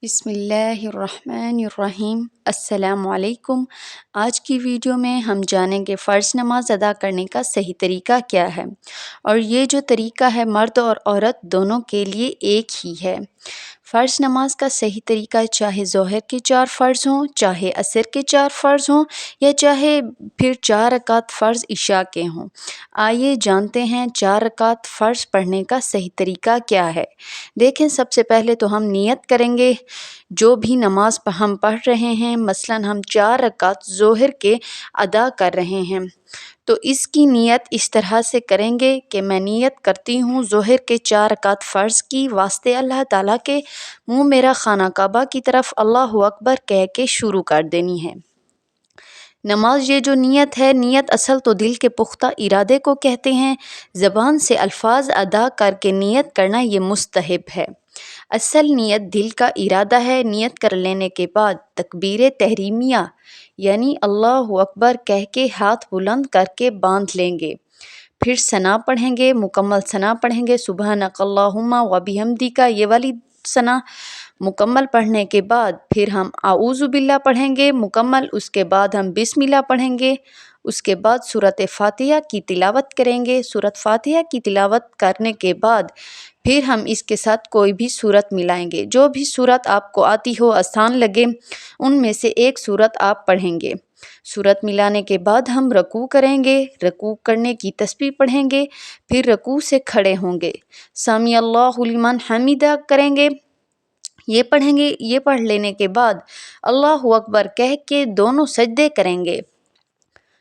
بسم اللہ الرحمن الرحیم۔ السلام علیکم۔ آج کی ویڈیو میں ہم جانیں گے فرض نماز ادا کرنے کا صحیح طریقہ کیا ہے، اور یہ جو طریقہ ہے مرد اور عورت دونوں کے لیے ایک ہی ہے۔ فرض نماز کا صحیح طریقہ چاہے ظہر کے 4 فرض ہوں، چاہے عصر کے 4 فرض ہوں، یا چاہے پھر 4 رکعت فرض عشاء کے ہوں۔ آئیے جانتے ہیں 4 رکعت فرض پڑھنے کا صحیح طریقہ کیا ہے۔ دیکھیں، سب سے پہلے تو ہم نیت کریں گے۔ جو بھی نماز ہم پڑھ رہے ہیں، مثلاً ہم 4 رکعت ظہر کے ادا کر رہے ہیں، تو اس کی نیت اس طرح سے کریں گے کہ میں نیت کرتی ہوں ظہر کے 4 رکعت فرض کی واسطے اللہ تعالیٰ کے، منہ میرا خانہ کعبہ کی طرف اللہ اکبر کہہ کے شروع کر دینی ہے نماز۔ یہ جو نیت ہے، نیت اصل تو دل کے پختہ ارادے کو کہتے ہیں۔ زبان سے الفاظ ادا کر کے نیت کرنا یہ مستحب ہے۔ اصل نیت دل کا ارادہ ہے۔ نیت کر لینے کے بعد تکبیر تحریمیہ یعنی اللہ اکبر کہہ کے ہاتھ بلند کر کے باندھ لیں گے، پھر ثنا پڑھیں گے، مکمل ثنا پڑھیں گے، سبحانک اللہم و بحمدک، یہ والی ثنا مکمل پڑھنے کے بعد پھر ہم اعوذ باللہ پڑھیں گے مکمل، اس کے بعد ہم بسم اللہ پڑھیں گے، اس کے بعد سورۃ فاتحہ کی تلاوت کریں گے۔ سورۃ فاتحہ کی تلاوت کرنے کے بعد پھر ہم اس کے ساتھ کوئی بھی سورت ملائیں گے، جو بھی سورت آپ کو آتی ہو، آسان لگے، ان میں سے ایک سورت آپ پڑھیں گے۔ سورت ملانے کے بعد ہم رکوع کریں گے، رکوع کرنے کی تسبیح پڑھیں گے، پھر رکوع سے کھڑے ہوں گے، سمیع اللہ لمن حمیدہ کریں گے، یہ پڑھیں گے۔ یہ پڑھ لینے کے بعد اللہ اکبر کہہ کے دونوں سجدے کریں گے۔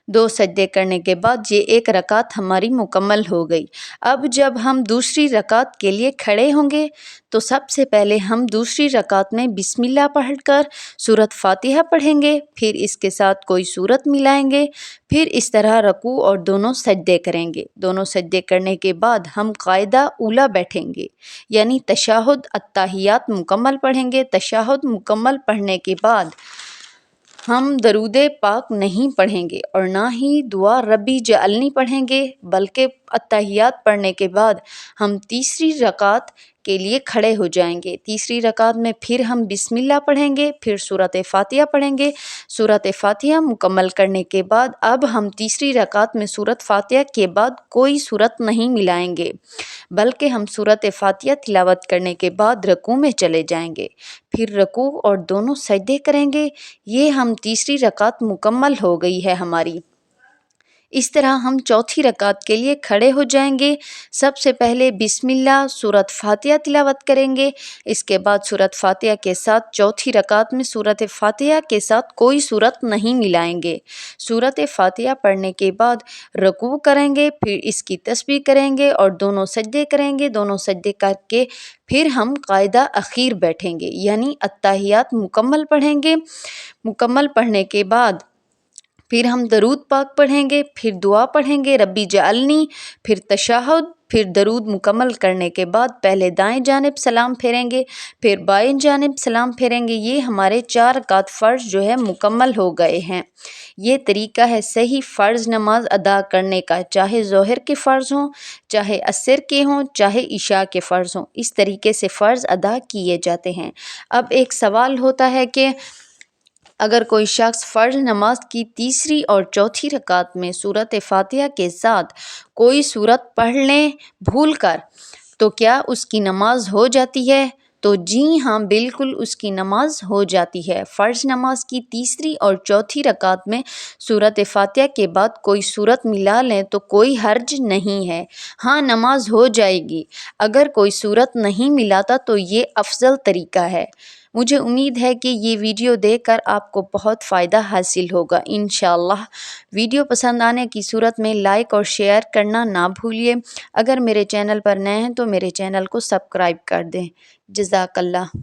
2 سجدے کرنے کے بعد یہ 1 رکعت ہماری مکمل ہو گئی۔ اب جب ہم دوسری رکعت کے لیے کھڑے ہوں گے تو سب سے پہلے ہم دوسری رکعت میں بسم اللہ پڑھ کر سورۃ فاتحہ پڑھیں گے، پھر اس کے ساتھ کوئی سورت ملائیں گے، پھر اس طرح رکوع اور دونوں سجدے کریں گے۔ دونوں سجدے کرنے کے بعد ہم قاعدہ اولیٰ بیٹھیں گے، یعنی تشہد التحیات مکمل پڑھیں گے۔ تشہد مکمل پڑھنے کے بعد ہم درود پاک نہیں پڑھیں گے اور نہ ہی دعا ربی جعلنی پڑھیں گے، بلکہ التحیات پڑھنے کے بعد ہم تیسری رکعت کے لیے کھڑے ہو جائیں گے۔ تیسری رکعت میں پھر ہم بسم اللہ پڑھیں گے، پھر سورۃ فاتحہ پڑھیں گے۔ سورۃ فاتحہ مکمل کرنے کے بعد اب ہم تیسری رکعت میں سورۃ فاتحہ کے بعد کوئی سورت نہیں ملائیں گے، بلکہ ہم سورۃ فاتحہ تلاوت کرنے کے بعد رکوع میں چلے جائیں گے، پھر رکوع اور دونوں سجدے کریں گے۔ یہ ہم تیسری رکعت مکمل ہو گئی ہے ہماری۔ اس طرح ہم چوتھی رکعت کے لیے کھڑے ہو جائیں گے۔ سب سے پہلے بسم اللہ سورۃ فاتحہ تلاوت کریں گے، اس کے بعد سورۃ فاتحہ کے ساتھ چوتھی رکعت میں سورۃ فاتحہ کے ساتھ کوئی سورت نہیں ملائیں گے۔ سورۃ فاتحہ پڑھنے کے بعد رکوع کریں گے، پھر اس کی تسبیح کریں گے اور دونوں سجدے کریں گے۔ دونوں سجدے کر کے پھر ہم قاعدہ اخیر بیٹھیں گے، یعنی التحیات مکمل پڑھیں گے۔ مکمل پڑھنے کے بعد پھر ہم درود پاک پڑھیں گے، پھر دعا پڑھیں گے ربی جعلنی، پھر تشہد، پھر درود مکمل کرنے کے بعد پہلے دائیں جانب سلام پھیریں گے، پھر بائیں جانب سلام پھیریں گے۔ یہ ہمارے 4 رکعت فرض جو ہے مکمل ہو گئے ہیں۔ یہ طریقہ ہے صحیح فرض نماز ادا کرنے کا، چاہے ظہر کے فرض ہوں، چاہے عصر کے ہوں، چاہے عشاء کے فرض ہوں، اس طریقے سے فرض ادا کیے جاتے ہیں۔ اب ایک سوال ہوتا ہے کہ اگر کوئی شخص فرض نماز کی تیسری اور چوتھی رکعت میں سورۃ فاتحہ کے ساتھ کوئی سورت پڑھ لیں بھول کر، تو کیا اس کی نماز ہو جاتی ہے؟ تو جی ہاں، بالکل اس کی نماز ہو جاتی ہے۔ فرض نماز کی تیسری اور چوتھی رکعت میں سورۃ فاتحہ کے بعد کوئی سورت ملا لیں تو کوئی حرج نہیں ہے، ہاں نماز ہو جائے گی۔ اگر کوئی سورت نہیں ملاتا تو یہ افضل طریقہ ہے۔ مجھے امید ہے کہ یہ ویڈیو دیکھ کر آپ کو بہت فائدہ حاصل ہوگا انشاءاللہ۔ ویڈیو پسند آنے کی صورت میں لائک اور شیئر کرنا نہ بھولیے۔ اگر میرے چینل پر نئے ہیں تو میرے چینل کو سبسکرائب کر دیں۔ جزاک اللہ۔